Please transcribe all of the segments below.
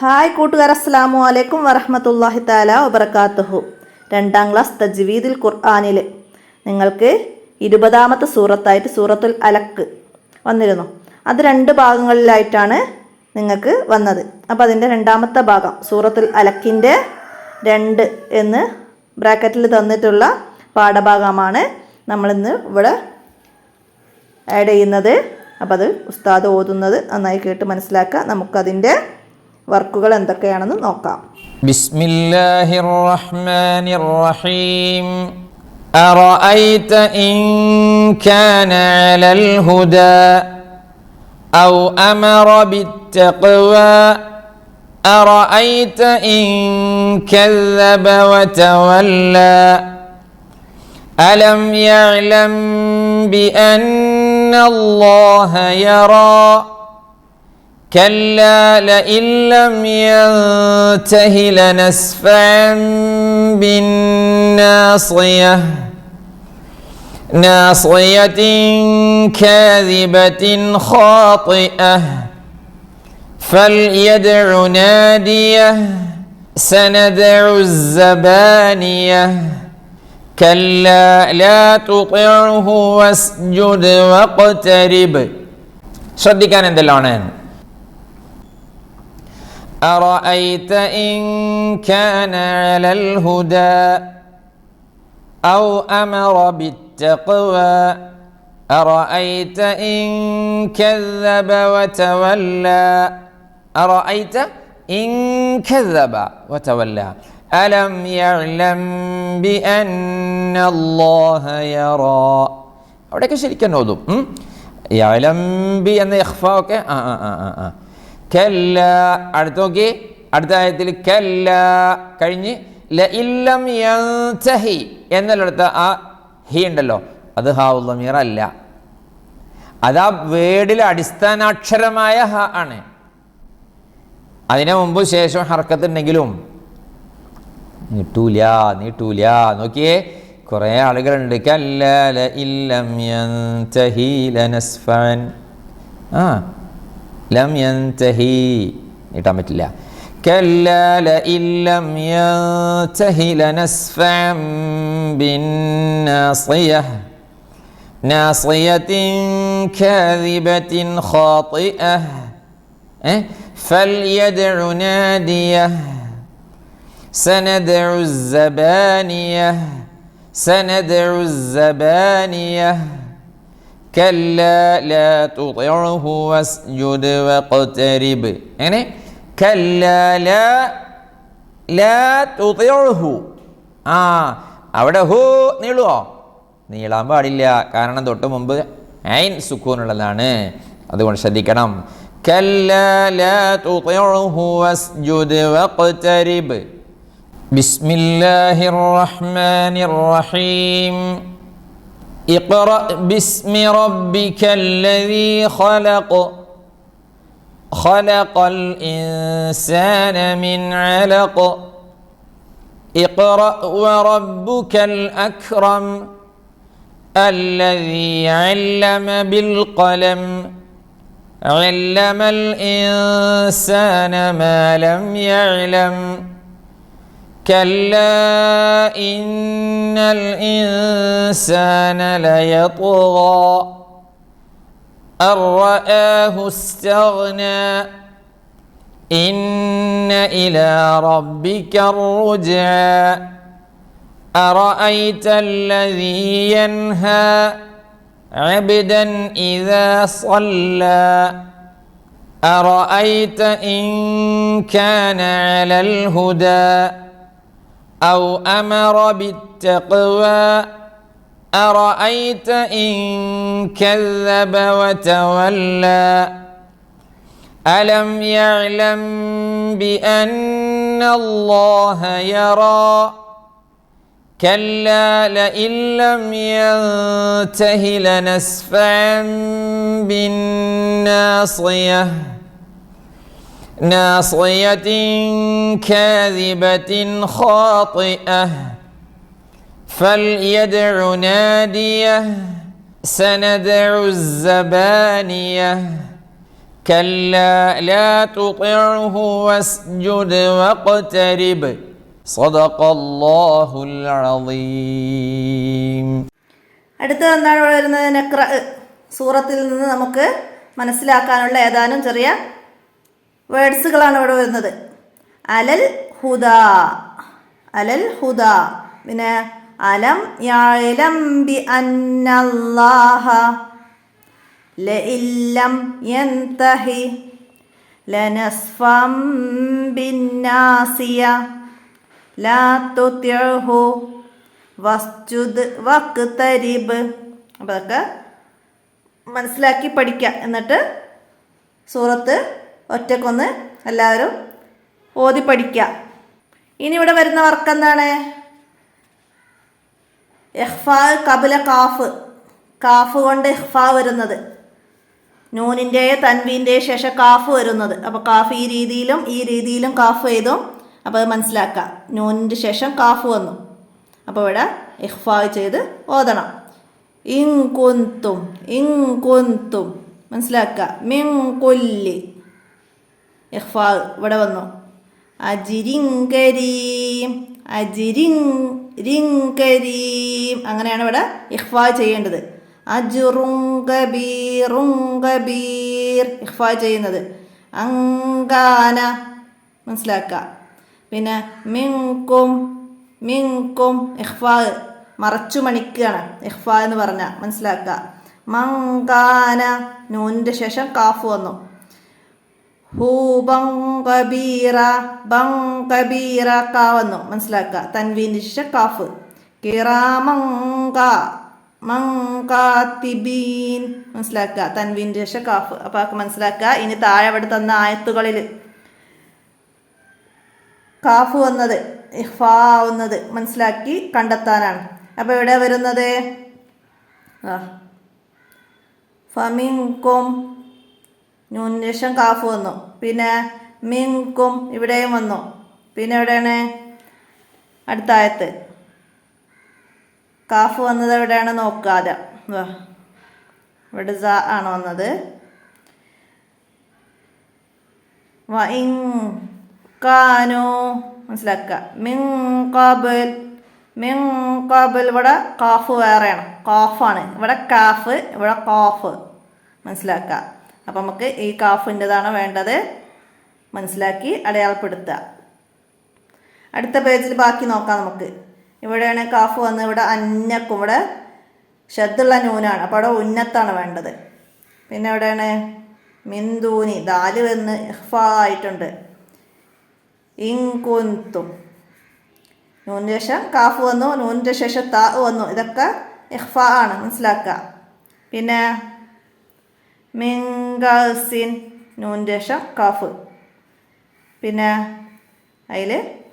Hi കൂട്ടുകാർ, അസ്സലാമു അലൈക്കും വറഹ്മത്തുള്ളാഹി തആല വബറകാതുഹു. 2ാം ക്ലാസ് തജ്വീദുൽ ഖുർആനിൽ നിങ്ങൾക്ക് 20ാമത്തെ സൂറത്തായിട്ട് സൂറത്തുൽ അലക്ക് വന്നിരുന്നു. അത് 2 ഭാഗങ്ങളിലായിട്ടാണ് നിങ്ങൾക്ക് വന്നത്. അപ്പോൾ അതിൻ്റെ 2ാമത്തെ ഭാഗം സൂറത്തുൽ അലക്കിൻ്റെ 2 എന്ന് ബ്രാക്കറ്റിൽ തന്നിട്ടുള്ള പാഠഭാഗമാണ് നമ്മളിന്ന് ഇവിടെ ആഡ് ചെയ്യുന്നത്. അപ്പോൾ അത് ഉസ്താദ് ഓതുന്നത് നന്നായി കേട്ട് മനസ്സിലാക്കുക. നമുക്കതിൻ്റെ വർക്കുകൾ എന്തൊക്കെയാണെന്ന് നോക്കാം. ബിസ്മില്ലാഹിർ റഹ്മാനിർ റഹീം. അറഅയ്ത ഇൻ കാന അലൽ ഹുദാ ഔ അമറ ബിത്തഖ്വ അറഅയ്ത ഇൻ കല്ലബ വതവല്ലാ അലം യഅലം ബിഅന്ന അല്ലാഹ യറാ كلا لئن لم ينته لنسفعا بالناصية ناصية كاذبة خاطئة فليدع ناديه سندع الزبانية كلا لا تطعه واسجد واقترب. ശ്രദ്ധിക്കാൻ എന്തെല്ലാണ്? أرأيت إن كان على الهدى أو أمر بالتقوى أرأيت إن كذب وتولى أرأيت إن كذب وتولى ألم يعلم بأن الله يرى. അവിടെയൊക്കെ ശരിക്കും ഓതും. يعلم بأن يخفاك കല്ല. അടുത്ത് നോക്കി, അടുത്ത ആയത്തിൽ കല്ല കഴിഞ്ഞ് ലഇല്ലം യൻതഹി എന്നുള്ളടുത്ത ആ ഹി ഉണ്ടല്ലോ, അത് ഹാഉൽ ദമീർ അല്ല. അത് ആ വേർഡിലെ അടിസ്ഥാനാക്ഷരമായ ഹ ആണ്. അതിന് മുമ്പ് ശേഷം ഹർക്കത്ത് ഉണ്ടെങ്കിലും നീട്ടൂല. നോക്കിയേ, കുറേ ആളുകളുണ്ട്. കല്ല ലഇല്ലം യൻതഹി ലനസ്ഫൻ. ലം യൻതഹി നീട്ടാൻ പറ്റില്ല. കല്ലാ ലഇൻ ലം യൻതഹി ലനസ്ഫഅൻ ബിന്നാസിയഹ നാസിയത്തിൻ കാദിബത്തിൻ ഖാതിഅഹ ഫൽയദ്ഉ നാദിയഹ സനദ്ഉ الزبانية كلا لا تطعه واسجد واقترب. അങ്ങനെ كلا لا تطعه. അവിടെ ഹു നീളുവോ? നീളാൻ പാടില്ല, കാരണം തൊട്ട് മുമ്പ് ഐൻ സുക്കൂനുള്ളതാണ്. അതുകൊണ്ട് ശ്രദ്ധിക്കണം. كلا لا تطعه واسجد واقترب. بسم الله الرحمن الرحيم. اقرأ باسم ربك الذي خلق الإنسان من علق اقرأ وربك الأكرم الذي علم بالقلم علم الإنسان ما لم يعلم كلا إن الإنسان ليطغى أن رآه استغنى إن إلى ربك الرجعى أرأيت الذي ينهى عبدا إذا صلى أرأيت إن كان على الهدى أو أمر بالتقوى أرأيت إن كذب وتولى ألم يعلم بأن الله يرى كلا لئن لم ينته لنسفعا بالناصية ناصية كاذبة خاطئة فليدع ناديه سندع الزبانية كلا لا تطعه واسجد واقترب صدق الله العظيم. അടുത്തത് എന്താണ് ഇവിടെ വരുന്നത്? നക്ര. സൂറത്തിൽ നിന്ന് നമുക്ക് മനസ്സിലാക്കാനുള്ള ഏതാനും ചെറിയ വേർഡ്സുകളാണ് ഇവിടെ വരുന്നത്. അലൽ ഹുദ, അലൽ ഹുദ. പിന്നെ അലം യഅലം ബി അന്നല്ലാഹ ലഇല്ലം യൻതഹി ലനസ്ഫം ബിന്നാസിയ ലാ തുതിഉഹു വസ്ജുദ് വഖ്തരിബ്. അപ്പോൾ അതൊക്കെ മനസ്സിലാക്കി പഠിക്കുക. എന്നിട്ട് സൂറത്ത് ഒറ്റക്കൊന്ന് എല്ലാവരും ഓതി പഠിക്കുക. ഇനി ഇവിടെ വരുന്ന വർക്ക് എന്താണ്? ഇഖ്ഫാ കബല കാഫ്, കാഫ് കൊണ്ട് ഇഖ്ഫാ വരുന്നത്, നൂനിൻ്റെ തൻവീൻ്റെ ശേഷം കാഫ് വരുന്നത്. അപ്പോൾ കാഫ് ഈ രീതിയിലും കാഫ് എഴുതും. അപ്പോൾ അത് മനസ്സിലാക്കുക. നൂനിൻ്റെ ശേഷം കാഫ് വന്നു, അപ്പോൾ ഇവിടെ ഇഖ്ഫാ ചെയ്ത് ഓതണം. ഇൻ കുന്തും മനസ്സിലാക്കുക. മിൻ കുല്ലി ഇഖ്ഫാ ഇവിടെ വന്നു. അജിരിങ്കരീം അജിരിങ്കരീം അങ്ങനെയാണ് ഇവിടെ ഇഖ്ഫാ ചെയ്യേണ്ടത്. അജുറുങ്കബീർ ഇഖ്ഫാ ചെയ്യുന്നത്. അങ്കാന മനസ്സിലാക്കുക. പിന്നെ മിങ്കും ഇഖ്ഫാ മറച്ചു മണിക്കുകയാണ് ഇഖ്ഫാ എന്ന് പറഞ്ഞാൽ മനസ്സിലാക്കുക. മങ്കാന നൂനിൻ്റെ ശേഷം കാഫ് വന്നു. ഹൂ ബങ്കബീറ കാ വന്നു മനസ്സിലാക്കുക. തൻവീൻ്റെ ശേഷം കാഫ്. മങ്കാത്തിബീൻ മനസ്സിലാക്കുക. തൻവീൻ്റെ ശേഷം കാഫ്. അപ്പോൾ അതൊക്കെ മനസ്സിലാക്കുക. ഇനി താഴെ അവിടെ തന്ന ആയത്തുകളിൽ കാഫ് വന്നത് ഇഖ്ഫാ ആവുന്നത് മനസ്സിലാക്കി കണ്ടെത്താനാണ്. അപ്പോൾ ഇവിടെ വരുന്നത് ഫമിൻകും നൂനിന് ശേഷം കാഫ് വന്നു. പിന്നെ മിൻകും ഇവിടെയും വന്നു. പിന്നെ എവിടെയാണ് അടുത്ത ആയത്ത്? കാഫ് വന്നത് എവിടെയാണ് നോക്കാതെ. ഇവിടെ സ ആണ് വന്നത്. വഇൻ കാനോ മനസ്സിലാക്കുക. മിൻ ഖബൽ ഇവിടെ കാഫ് വേറെയാണ്, കാഫാണ്. ഇവിടെ കാഫ്, ഇവിടെ കാഫ് മനസ്സിലാക്കുക. അപ്പം നമുക്ക് ഈ കാഫിൻ്റെതാണ് വേണ്ടത്, മനസ്സിലാക്കി അടയാളപ്പെടുത്തുക. അടുത്ത പേജിൽ ബാക്കി നോക്കാം നമുക്ക്. ഇവിടെയാണ് കാഫ് വന്ന്, ഇവിടെ അന്നക്കും, ഇവിടെ ഷദ്ദുള്ള നൂനാണ്, അപ്പോൾ അവിടെ ഉന്നത്താണ് വേണ്ടത്. പിന്നെ എവിടെയാണ് മിന്ദൂനി ദാല് വന്ന് ഇഖ്ഫാ ആയിട്ടുണ്ട്. ഇൻകുന്തും നൂനിന് ശേഷം കാഫ് വന്നു, നൂനിൻ്റെ ശേഷം താ വന്നു. ഇതൊക്കെ ഇഖ്ഫാ ആണ് മനസ്സിലാക്കുക. പിന്നെ മിൻഗസിൻ നൂനിൻ്റെ ശേഷം കാഫ്. പിന്നെ അതിൽ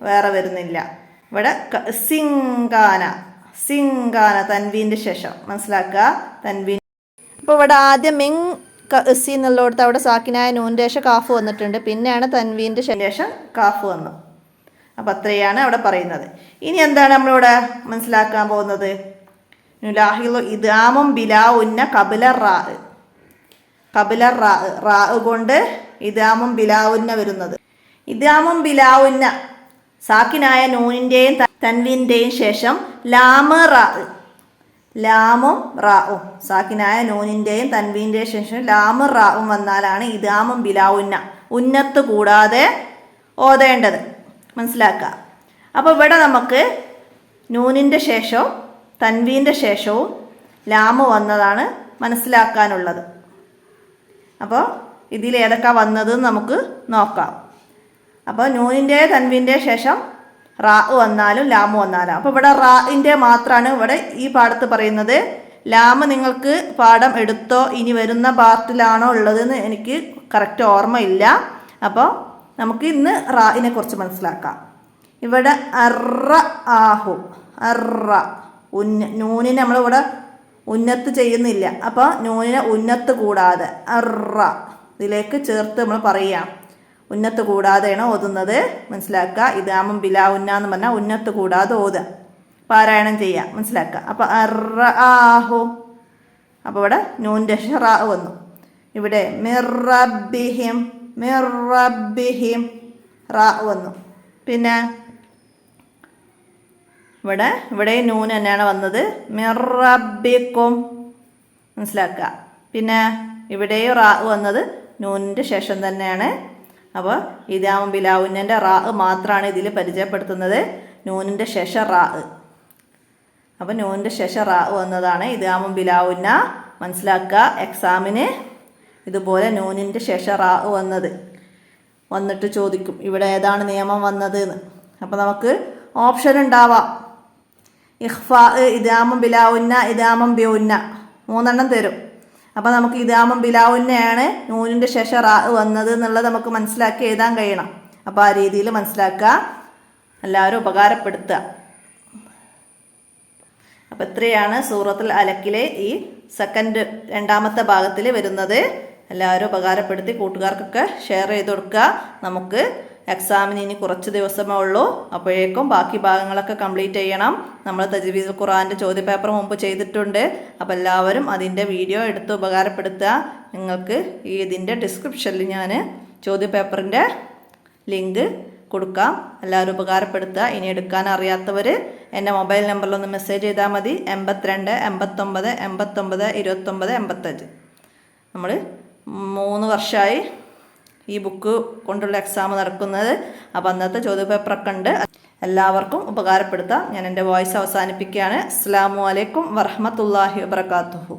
വേറെ വരുന്നില്ല. ഇവിടെ സിങ്കാന തൻവീൻ്റെ ശേഷം മനസ്സിലാക്കുക. തൻവീൻ. അപ്പോൾ ഇവിടെ ആദ്യം കസി എന്നുള്ളിടത്ത് അവിടെ സാക്കിനായ നൂനിൻ്റെ ശേഷം കാഫ് വന്നിട്ടുണ്ട്. പിന്നെയാണ് തൻവീൻ്റെ ശേഷം കാഫ് വന്നു. അപ്പം അത്രയാണ് അവിടെ പറയുന്നത്. ഇനി എന്താണ് നമ്മളിവിടെ മനസ്സിലാക്കാൻ പോകുന്നത്? നുലാഹിലു ഇദ്ആമും ബിലാ ഉന്ന കബില റാ കൊണ്ട് ഇദ്ആമും ബിലാ ഉന്ന വരുന്നത്. ഇദ്ആമും ബിലാ ഉന്ന സാക്കിനായ നൂനിൻ്റെയും തൻവീൻ്റെയും ശേഷം ലാമും റാവും, സാക്കിനായ നൂനിൻ്റെയും തൻവീൻ്റെയും ശേഷം ലാമും റാവും വന്നാലാണ് ഇദ്ആമും ബിലാ ഉന്ന, ഉന്നത്ത് കൂടാതെ ഓതേണ്ടത് മനസ്സിലാക്കുക. അപ്പോൾ ഇവിടെ നമുക്ക് നൂനിൻ്റെ ശേഷവും തൻവീൻ്റെ ശേഷവും ലാമ് വന്നതാണ് മനസ്സിലാക്കാനുള്ളത്. അപ്പോൾ ഇതിൽ ഏതൊക്കെ വന്നത് നമുക്ക് നോക്കാം. അപ്പോൾ നൂനിൻ്റെ തൻവീൻ്റെ ശേഷം റാ വന്നാലും ലാമ് വന്നാലും. അപ്പോൾ ഇവിടെ റാഇൻ്റെ മാത്രമാണ് ഇവിടെ ഈ പാഠത്ത് പറയുന്നത്. ലാമ് നിങ്ങൾക്ക് പാഠം എടുത്തോ ഇനി വരുന്ന പാർട്ടിലാണോ ഉള്ളതെന്ന് എനിക്ക് കറക്റ്റ് ഓർമ്മയില്ല. അപ്പോൾ നമുക്ക് ഇന്ന് റാഇനെ കുറിച്ച് മനസ്സിലാക്കാം. ഇവിടെ നൂനിനെ നമ്മളിവിടെ ഉന്നത്ത് ചെയ്യുന്നില്ല. അപ്പോൾ നൂനിനെ ഉന്നത്ത് കൂടാതെ ഇതിലേക്ക് ചേർത്ത് നമ്മൾ പറയാം. ഉന്നത്ത് കൂടാതെയാണ് ഓതുന്നത് മനസ്സിലാക്കുക. ഇദ്ആമും ബിലാ ഉന്ന എന്ന് പറഞ്ഞാൽ ഉന്നത്ത് കൂടാതെ ഓതുക, പാരായണം ചെയ്യുക മനസ്സിലാക്കുക. അപ്പോൾ അപ്പോൾ ഇവിടെ നൂനിൻ്റെ ശേഷം റാ വന്നു. ഇവിടെ മിർ റബ്ബിഹിം റാ വന്നു. പിന്നെ ഇവിടെ നൂൻ തന്നെയാണ് വന്നത്. മിർ റബ്ബിക്കും മനസ്സിലാക്കുക. പിന്നെ ഇവിടെയും റാ വന്നത് നൂനിൻ്റെ ശേഷം തന്നെയാണ്. അപ്പോൾ ഇദാമും ബിലാവുന്നൻ്റെ റാ മാത്രമാണ് ഇതിൽ പരിചയപ്പെടുത്തുന്നത്. നൂനിൻ്റെ ശേഷം റാ. അപ്പോൾ നൂനിൻ്റെ ശേഷം റാ വന്നതാണ് ഇദാമും ബിലാവുന്ന. മനസ്സിലാക്കുക. എക്സാമിന് ഇതുപോലെ നൂനിൻ്റെ ശേഷം റാ വന്നിട്ട് ചോദിക്കും ഇവിടെ ഏതാണ് നിയമം വന്നത് എന്ന്. അപ്പോൾ നമുക്ക് ഓപ്ഷൻ ഉണ്ടാവാം. ഇഖ്ഫാ, ഇദാമും ബിലാവുന്ന, ഇദാമും ബിഉന്ന, 3 തരും. അപ്പോൾ നമുക്ക് ഇദാമും ബിലാവുന്നയാണ് നൂനിൻ്റെ ശേഷം റാ വന്നത് എന്നുള്ളത് നമുക്ക് മനസ്സിലാക്കി എഴുതാൻ കഴിയണം. അപ്പോൾ ആ രീതിയിൽ മനസ്സിലാക്കുക. എല്ലാവരും ഉപകാരപ്പെടുത്തുക. അപ്പോൾ ഇത്രയാണ് സൂറത്തുൽ അലക്കിലെ ഈ രണ്ടാമത്തെ ഭാഗത്തിൽ വരുന്നത്. എല്ലാവരും ഉപകാരപ്പെടുത്തി കൂട്ടുകാർക്കൊക്കെ ഷെയർ ചെയ്ത് കൊടുക്കുക. നമുക്ക് എക്സാമിന് ഇനി കുറച്ച് ദിവസമേ ഉള്ളൂ. അപ്പോഴേക്കും ബാക്കി ഭാഗങ്ങളൊക്കെ കംപ്ലീറ്റ് ചെയ്യണം. നമ്മൾ തജ്വീദുൽ ഖുർആൻ്റെ ചോദ്യപേപ്പർ മുമ്പ് ചെയ്തിട്ടുണ്ട്. അപ്പോൾ എല്ലാവരും അതിൻ്റെ വീഡിയോ എടുത്ത് ഉപകാരപ്പെടുത്തുക. നിങ്ങൾക്ക് ഇതിൻ്റെ ഡിസ്ക്രിപ്ഷനിൽ ഞാൻ ചോദ്യപേപ്പറിൻ്റെ ലിങ്ക് കൊടുക്കാം. എല്ലാവരും ഉപകാരപ്പെടുത്തുക. ഇനി എടുക്കാൻ അറിയാത്തവർ എൻ്റെ മൊബൈൽ നമ്പറിലൊന്ന് മെസ്സേജ് ചെയ്താൽ മതി. 82 89 89 29 85. നമ്മൾ 3 വർഷമായി ഈ ബുക്ക് കൊണ്ടുള്ള എക്സാം നടക്കുന്നത്. അപ്പോൾ അന്നത്തെ ചോദ്യപേപ്പറൊക്കെ ഉണ്ട്. എല്ലാവർക്കും ഉപകാരപ്പെടുത്താം. ഞാൻ എൻ്റെ വോയിസ് അവസാനിപ്പിക്കുകയാണ്. അസ്സലാമു അലൈക്കും വറഹ്മത്തുള്ളാഹി വബറകാതുഹു.